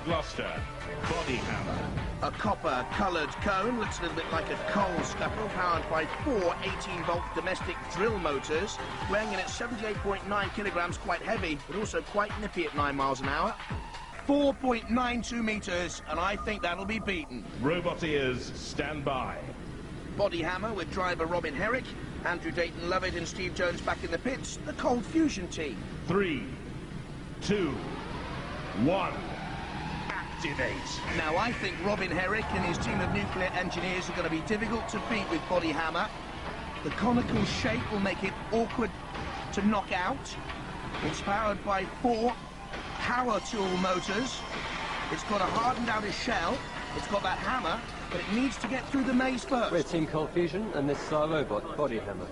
Gloucester, Bodyhammer. A copper-coloured cone, looks a little bit like a coal scuttle, powered by 4 18-volt domestic drill motors, weighing in at 78.9 kilograms, quite heavy, but also quite nippy at 9 miles an hour. 4.92 metres, and I think that'll be beaten. Robot ears, stand by. Bodyhammer with driver Robin Herrick, Andrew Dayton Lovett and Steve Jones back in the pits, the Cold Fusion team. 3, 2, 1. Activate. Now, I think Robin Herrick and his team of nuclear engineers are going to be difficult to beat with Bodyhammer. The conical shape will make it awkward to knock out. It's powered by 4 power tool motors. It's got a hardened outer shell. It's got that hammer, but it needs to get through the maze first. We're Team Cold Fusion, and this is our robot, Bodyhammer.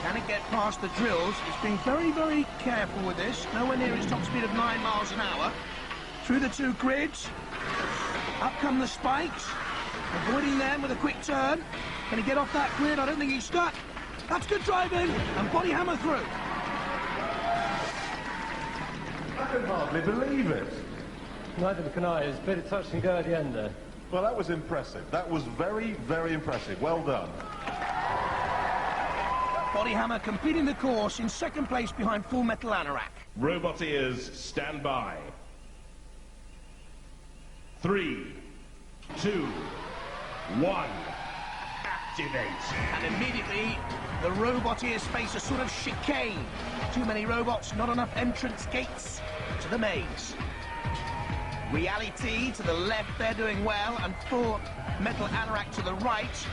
Can it get past the drills? It's being very, very careful with this. Nowhere near its top speed of 9 miles an hour. Through the 2 grids. Up come the spikes. Avoiding them with a quick turn. Can he get off that grid? I don't think he's stuck. That's good driving. And Bodyhammer through. I can hardly believe it. Neither can I. It was a bit of touch and go at the end there. Well, that was impressive. That was very, very impressive. Well done. Bodyhammer completing the course in 2nd place behind Full Metal Anorak. Robot ears, stand by. 3, 2, 1. Activate. And immediately, the robot ears face a sort of chicane. Too many robots, not enough entrance gates to the maze. REALI-T to the left, they're doing well, and Full Metal Anorak to the right.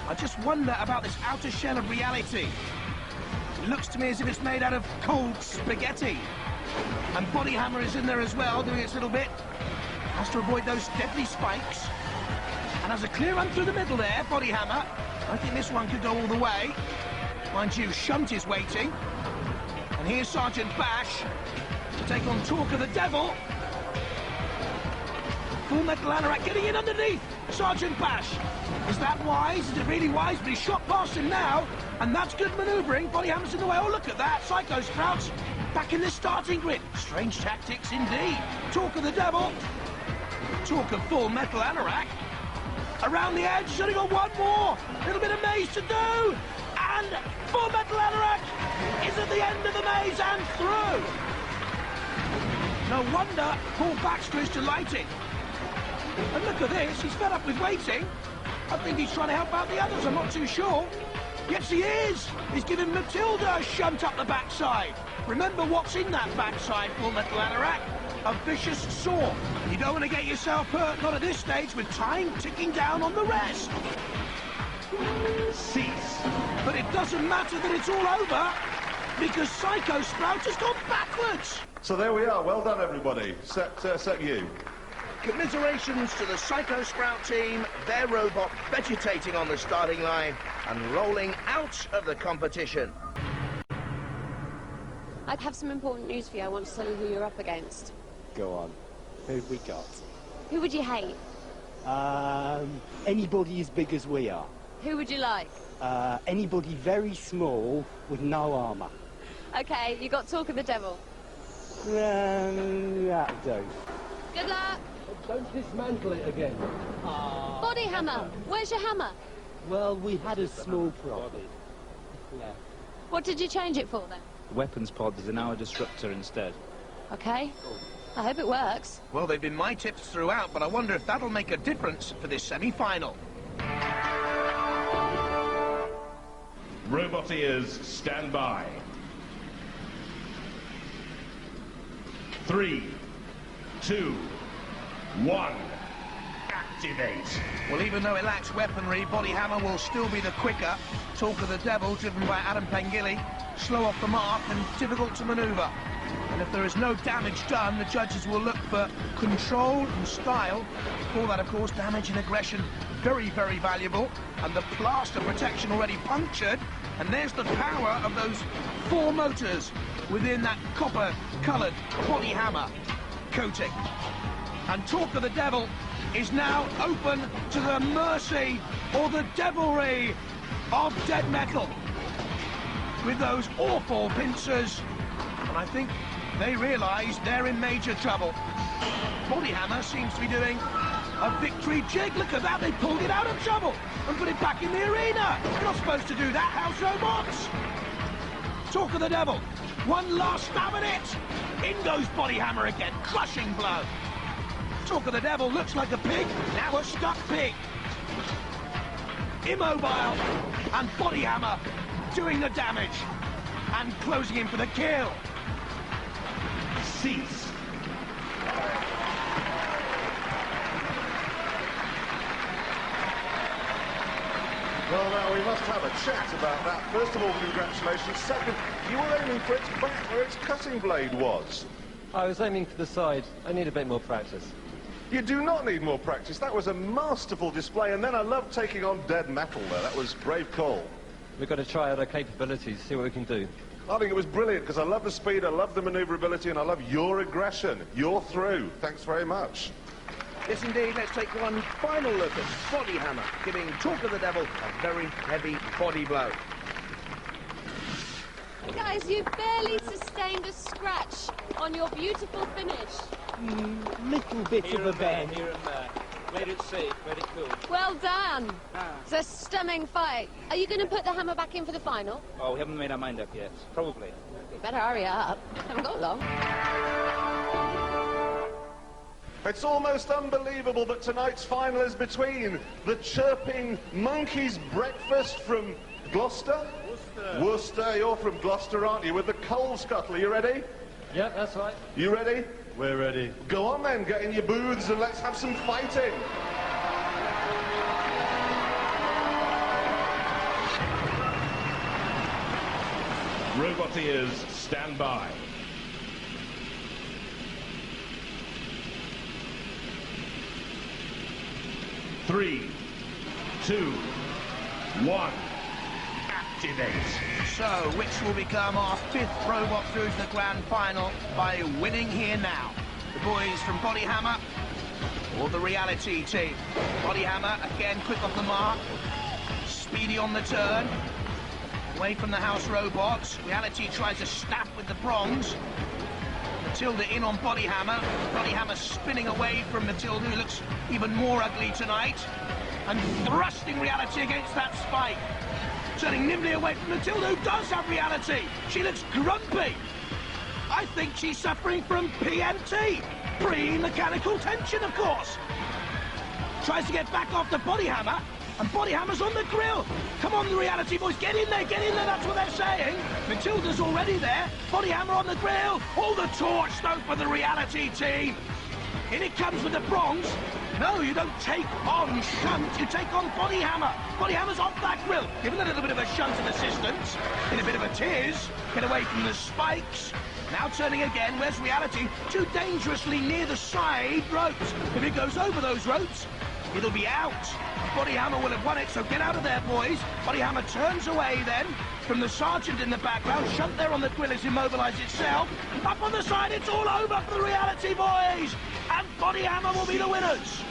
I just wonder about this outer shell of REALI-T. It looks to me as if it's made out of cold spaghetti. And Bodyhammer is in there as well, doing its little bit. Has to avoid those deadly spikes. And has a clear run through the middle there, Bodyhammer. I think this one could go all the way. Mind you, Shunt is waiting. And here's Sergeant Bash to take on Talk of the Devil. Full Metal Anorak getting in underneath Sergeant Bash. Is that wise? Is it really wise? But he's shot past him now, and that's good manoeuvring. Bodyhammer's in the way. Oh, look at that. Psycho Sprouts back in the starting grid. Strange tactics indeed. Talk of the Devil. Talk of Full Metal Anorak. Around the edge, he's only got one more. Little bit of maze to do. And Full Metal Anorak is at the end of the maze and through. No wonder Paul Baxter is delighted. And look at this, he's fed up with waiting. I think he's trying to help out the others, I'm not too sure. Yes, he is. He's giving Matilda a shunt up the backside. Remember what's in that backside, Full Metal Anorak? A vicious saw. You don't want to get yourself hurt, not at this stage, with time ticking down on the rest. Cease. But it doesn't matter that it's all over, because Psycho Sprout has gone backwards. So there we are. Well done, everybody. Set you. Commiserations to the Psycho Sprout team, their robot vegetating on the starting line and rolling out of the competition. I have some important news for you. I want to tell you who you're up against. Go on. Who've we got? Who would you hate? Anybody as big as we are. Who would you like? Anybody very small with no armour. Okay, you got Talk of the Devil. That'll do. Good luck. Don't dismantle it again. Bodyhammer, where's your hammer? Well, we had a small problem. Yeah. What did you change it for then? The weapons pod is an hour disruptor instead. Okay. I hope it works. Well, they've been my tips throughout, but I wonder if that'll make a difference for this semi-final. Robot ears, stand by. 3, 2, 1. Activate. Well, even though it lacks weaponry, Bodyhammer will still be the quicker. Talk of the Devil, driven by Adam Pengilly, slow off the mark and difficult to manoeuvre. And if there is no damage done, the judges will look for control and style. For that, of course, damage and aggression, very, very valuable. And the plaster protection already punctured. And there's the power of those 4 motors within that copper-coloured Bodyhammer coating. And Talk of the Devil is now open to the mercy or the devilry of dead metal. with those awful pincers. And I think they realise they're in major trouble. Bodyhammer seems to be doing a victory jig. Look at that, they pulled it out of trouble and put it back in the arena. You're not supposed to do that, house robots. Talk of the devil. One last stab at it. In goes Bodyhammer again, crushing blow. Talk of the devil, looks like a pig, now a stuck pig. Immobile, and Bodyhammer doing the damage and closing in for the kill. Cease. Well, now, we must have a chat about that. First of all, congratulations. Second, you were aiming for its back where its cutting blade was. I was aiming for the side. I need a bit more practice. You do not need more practice. That was a masterful display, and then I loved taking on dead metal there. That was brave call. We've got to try out our capabilities, see what we can do. I think it was brilliant, because I love the speed, I love the manoeuvrability, and I love your aggression. You're through. Thanks very much. Yes, indeed. Let's take one final look at Bodyhammer, giving Talk of the Devil a very heavy body blow. Guys, you barely sustained a scratch on your beautiful finish. Little bit of a bend. Here and there. Played it safe, played it cool. Well done. It's a stunning fight. Are you going to put the hammer back in for the final? Oh, we haven't made our mind up yet. Probably. You better hurry up. Haven't got long. It's almost unbelievable that tonight's final is between the Chirping Monkey's Breakfast from Gloucester. Worcester, you're from Gloucester, aren't you? With the coal scuttle, are you ready? Yep, that's right. You ready? We're ready. Go on then, get in your booths and let's have some fighting. Robot ears, stand by. Three, two, one, activate. So, which will become our fifth robot through to the grand final by winning here now? The boys from Bodyhammer or the Reality team? Bodyhammer, again, quick off the mark. Speedy on the turn. Away from the house robots. Reality tries a snap with the prongs. Matilda in on Bodyhammer. Bodyhammer spinning away from Matilda, who looks even more ugly tonight. And thrusting Reality against that spike. Turning nimbly away from Matilda, who does have Reality. She looks grumpy. I think she's suffering from PMT. Pre-mechanical tension, of course. Tries to get back off the Bodyhammer. And Bodyhammer's on the grill. Come on, the Reality boys, get in there, that's what they're saying. Matilda's already there. Bodyhammer on the grill. All the torch though for the Reality team. In it comes with the prongs. No, you don't take on shunt, you take on Bodyhammer. Bodyhammer's off that grill. Give it a little bit of a shunt of assistance. In a bit of a tiz. Get away from the spikes. Now turning again, where's Reality? Too dangerously near the side ropes. If it goes over those ropes, it'll be out. Bodyhammer will have won it, so get out of there, boys. Bodyhammer turns away then from the sergeant in the background. Shunt there on the grill has immobilised itself. Up on the side, it's all over for the Reality boys. And Bodyhammer will be the winners.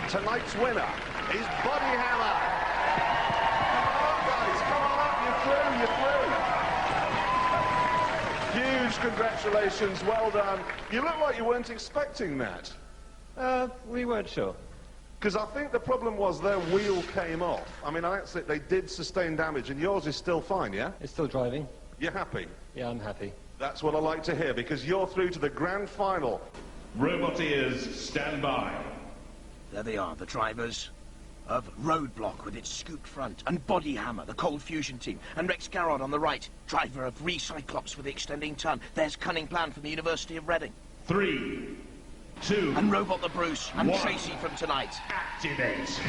Tonight's winner is Bodyhammer. Come on, guys, come on up, you're through. Huge congratulations, well done. You look like you weren't expecting that. We weren't sure. Because I think the problem was their wheel came off. I mean, that's it, they did sustain damage, and yours is still fine, yeah? It's still driving. You're happy? Yeah, I'm happy. That's what I like to hear, because you're through to the grand final. Robot ears, stand by. There they are, the drivers of Roadblock with its scooped front, and Bodyhammer, the cold fusion team, and Rex Garrod on the right, driver of Recyclopse with the extending ton. There's Cunning Plan from the University of Reading. 3, 2, And Robot the Bruce, and One. Tracy from tonight. activate.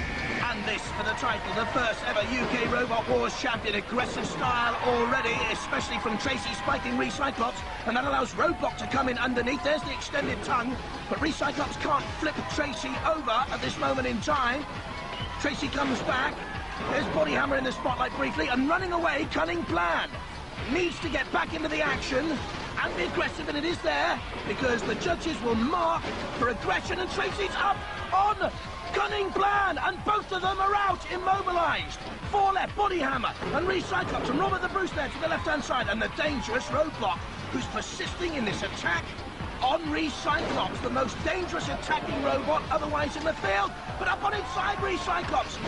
And this for the title, the first ever UK Robot Wars champion. Aggressive style already, especially from Tracy spiking Recyclopse, and that allows Roadblock to come in underneath. There's the extended tongue, but Recyclopse can't flip Tracy over at this moment in time. Tracy comes back. There's Bodyhammer in the spotlight briefly, and running away, Cunning Plan. Needs to get back into the action and be aggressive, and it is there, because the judges will mark for aggression, and Tracy's up on Cunning plan, and both of them are out, immobilised. 4 left, Bodyhammer and Recyclopse, and Robert the Bruce there to the left-hand side, and the dangerous Roadblock, who's persisting in this attack on Recyclopse, the most dangerous attacking robot otherwise in the field. But up on inside Recyclopse.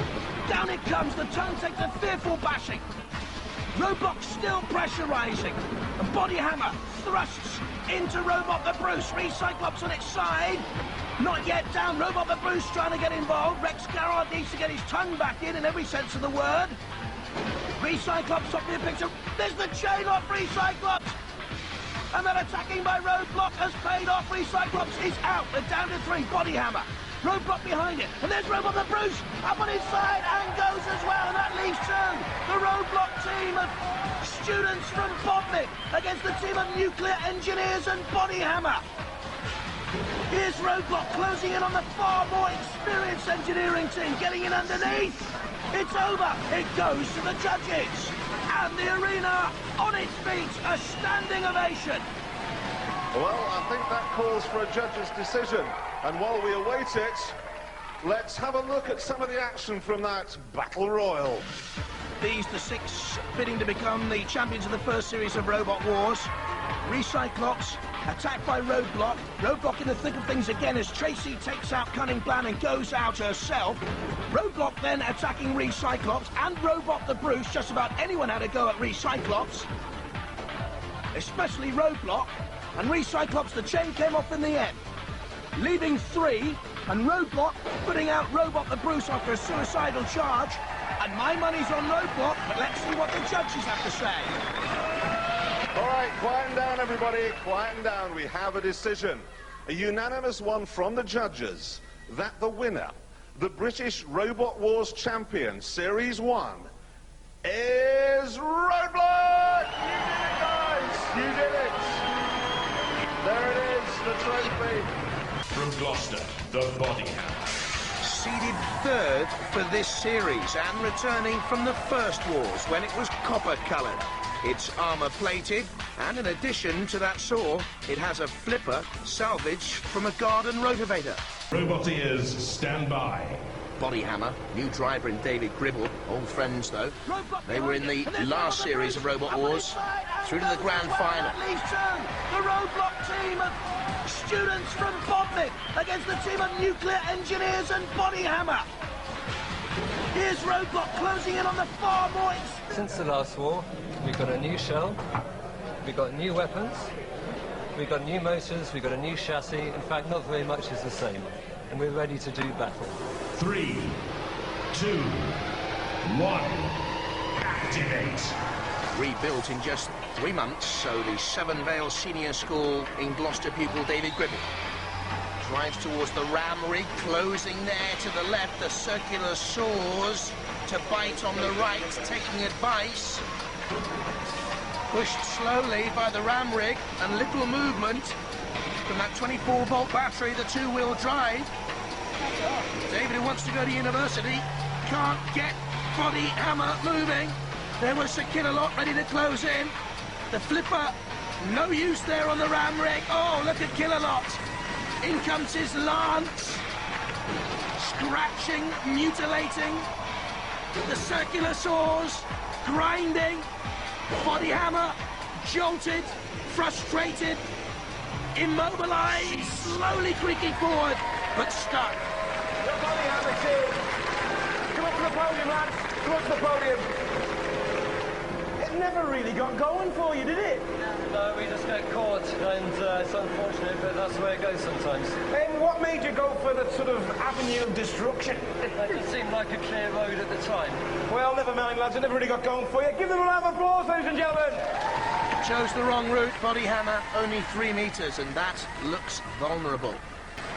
Down it comes, the tongue takes a fearful bashing. Roadblock still pressurising, and Bodyhammer thrusts into Robot the Bruce. Recyclopse on its side, not yet down. Robot the Bruce trying to get involved. Rex Garrard needs to get his tongue back in every sense of the word. Recyclopse up near picture. There's the chain off Recyclopse, and that attacking by Roadblock has paid off. Recyclopse is out. They're down to 3. Bodyhammer. Roadblock behind it, and there's Robot the Bruce up on his side and goes as well, and that leaves 2. The Roadblock team of students from Bodmin against the team of nuclear engineers and Bodyhammer. Here's Roadblock closing in on the far more experienced engineering team, getting in underneath. It's over. It goes to the judges, and the arena on its feet, a standing ovation. Well, I think that calls for a judge's decision. And while we await it, let's have a look at some of the action from that Battle Royal. These, the 6 bidding to become the champions of the first series of Robot Wars. Recyclopse, attacked by Roadblock. Roadblock in the thick of things again as T.R.A.C.I.E takes out Cunning Plan and goes out herself. Roadblock then attacking Recyclopse, and Robot the Bruce. Just about anyone had a go at Recyclopse, especially Roadblock. And Recyclopse, the chain came off in the end, leaving 3, and Roadblock putting out Robot the Bruce after a suicidal charge. And my money's on Roadblock, but let's see what the judges have to say. All right, quieten down, everybody. Quieten down. We have a decision. A unanimous one from the judges that the winner, the British Robot Wars champion, Series 1, is Roadblock! You did it, guys! You did it! There it is, the trophy. From Gloucester, the Bodyhammer. Seeded 3rd for this series and returning from the first wars when it was copper-coloured. It's armour-plated, and in addition to that saw, it has a flipper salvaged from a garden rotavator. Roboteers, stand by. Bodyhammer, new driver in David Gribble, old friends though. They were in the last series of Robot Wars, through to the grand final. The Roadblock team of students from Bodmin against the team of nuclear engineers and Bodyhammer. Here's Roadblock closing in on the far more... Since the last war, we've got a new shell, we've got new weapons, we've got new motors, we've got a new chassis. In fact, not very much is the same. And we're ready to do battle. 3, 2, 1, activate. Rebuilt in just 3 months, so the Seven Vale Senior School in Gloucester pupil David Gribble drives towards the ram rig, closing there to the left, the circular saws to bite on the right, taking advice. Pushed slowly by the ram rig, and little movement from that 24-volt battery, the 2-wheel drive. David, who wants to go to university, can't get Bodyhammer moving. There was Sir Killerhurtz ready to close in. The flipper, no use there on the ram rig. Oh, look at Killerhurtz. In comes his lance. Scratching, mutilating. The circular saws, grinding. Bodyhammer, jolted, frustrated, immobilised, slowly creaking forward, but stuck. The Bodyhammer team. Come up to the podium, lads. Come up to the podium. It never really got going for you, did it? No, we just get caught, and it's unfortunate, but that's the way it goes sometimes. And what made you go for the sort of avenue of destruction? It just seemed like a clear road at the time. Well, never mind, lads. It never really got going for you. Give them a round of applause, ladies and gentlemen. Chose the wrong route, Bodyhammer, only 3 metres, and that looks vulnerable.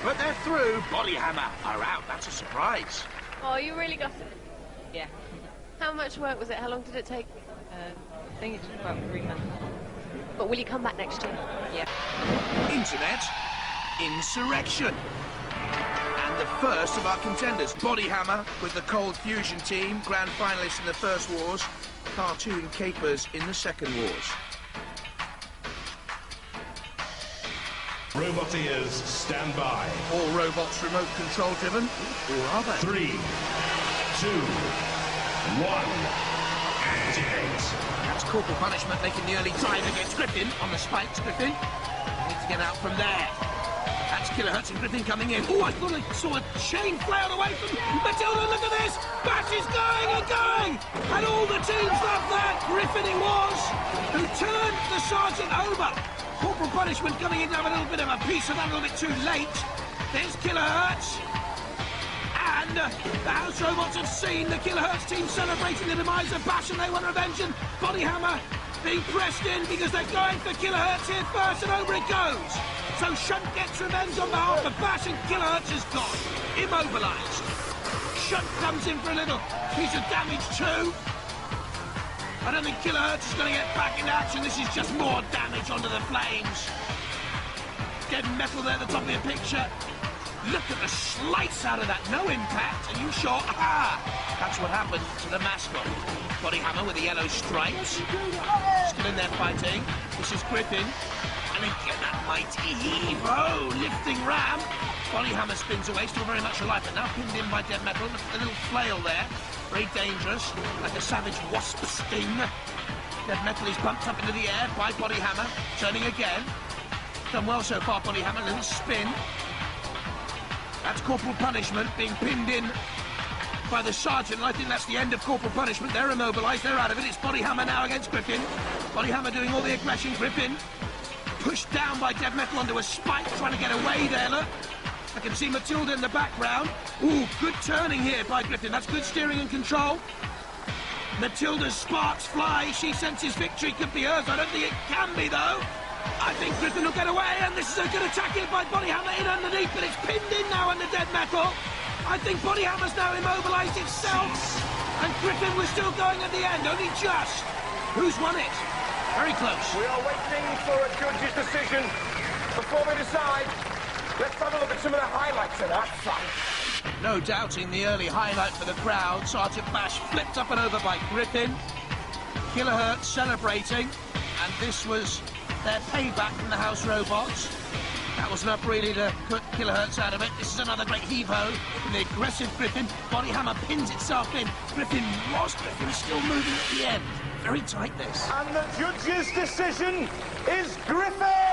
But they're through. Bodyhammer are out. That's a surprise. Oh, you really got it. Yeah. How much work was it? How long did it take? I think it took about 3 months. But will you come back next year? Yeah. Internet insurrection. And the first of our contenders, Bodyhammer, with the Cold Fusion team, grand finalists in the first wars, cartoon capers in the second wars. Roboteers, stand by. All robots remote control driven. Or are they? 3, 2, 1, activate. That's Corporal punishment making the early time against Griffon on the spikes. Griffon need to get out from there. That's Killerhurtz and Griffon coming in. Oh, I thought I saw a chain flail away from Matilda. Look at this. Bash is going and going. And all the teams love that. Griffon it was who turned the sergeant over. Corporal punishment coming in to have a little bit of a piece of that a little bit too late. There's Killerhurtz. And the house robots have seen the Killerhurtz team celebrating the demise of Bash and they want revenge. And Bodyhammer being pressed in because they're going for Killerhurtz here first and over it goes. So Shunt gets revenge on behalf of Bash and Killerhurtz is gone. Immobilised. Shunt comes in for a little piece of damage too. I don't think Killerhurtz is going to get back in action. This is just more damage onto the flames. Dead metal there at the top of your picture. Look at the slice out of that. No impact. Are you sure? Aha! That's what happened to the mascot. Bodyhammer with the yellow stripes. Still in there fighting. This is Griffon. And again, that mighty heave. Oh, lifting ram. Bodyhammer spins away, still very much alive, but now pinned in by dead metal. Look at the little flail there. Very dangerous, like a savage wasp sting. Dead metal is bumped up into the air by Bodyhammer. Turning again. Done well so far, Bodyhammer. A little spin. That's Corporal punishment being pinned in by the sergeant. I think that's the end of Corporal punishment. They're immobilised. They're out of it. It's Bodyhammer now against Griffon. Bodyhammer doing all the aggression. Griffon pushed down by dead metal onto a spike, trying to get away there, look. I can see Matilda in the background. Ooh, good turning here by Griffon. That's good steering and control. Matilda's sparks fly. She senses victory could be hers. I don't think it can be, though. I think Griffon will get away, and this is a good attack here by Bodyhammer in underneath, but it's pinned in now under dead metal. I think Bodyhammer's now immobilised itself, and Griffon was still going at the end, only just. Who's won it? Very close. We are waiting for a judge's decision. Before we decide, let's have a look at some of the highlights of that fight. No doubting the early highlight for the crowd. Sergeant Bash flipped up and over by Griffon. Killerhurtz celebrating, and this was their payback from the house robots. That was enough really to put Killerhurtz out of it. This is another great heave-ho from the aggressive Griffon. Bodyhammer pins itself in. Griffon still moving at the end. Very tight this. And the judge's decision is Griffon!